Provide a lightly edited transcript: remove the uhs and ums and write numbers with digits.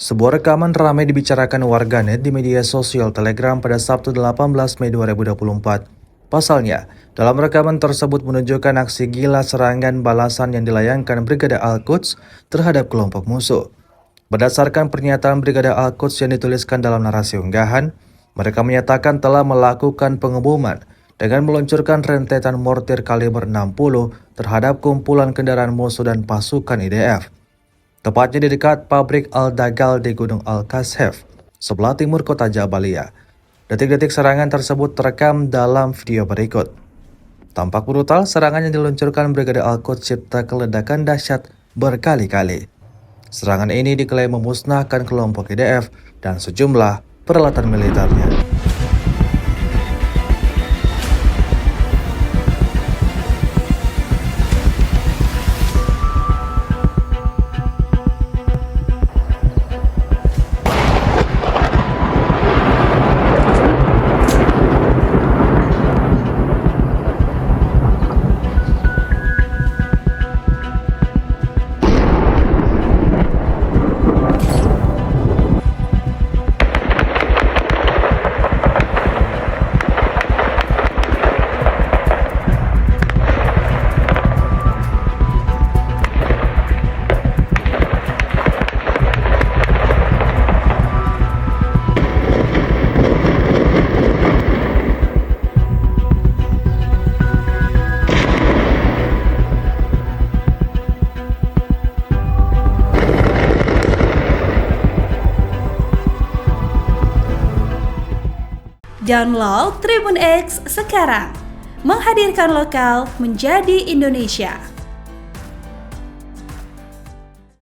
Sebuah rekaman ramai dibicarakan warganet di media sosial Telegram pada Sabtu 18 Mei 2024. Pasalnya, dalam rekaman tersebut menunjukkan aksi gila serangan balasan yang dilayangkan Brigada Al-Quds terhadap kelompok musuh. Berdasarkan pernyataan Brigada Al-Quds yang dituliskan dalam narasi unggahan, mereka menyatakan telah melakukan pengeboman dengan meluncurkan rentetan mortir kaliber 60 terhadap kumpulan kendaraan musuh dan pasukan IDF. Tepatnya di dekat pabrik Al-Dagal di Gunung Al-Kashef, sebelah timur kota Jabalia. Detik-detik serangan tersebut terekam dalam video berikut. Tampak brutal, serangan yang diluncurkan Brigada Al-Quds cipta keledakan dahsyat berkali-kali. Serangan ini diklaim memusnahkan kelompok IDF dan sejumlah peralatan militernya. Download Tribun X sekarang, menghadirkan lokal menjadi Indonesia.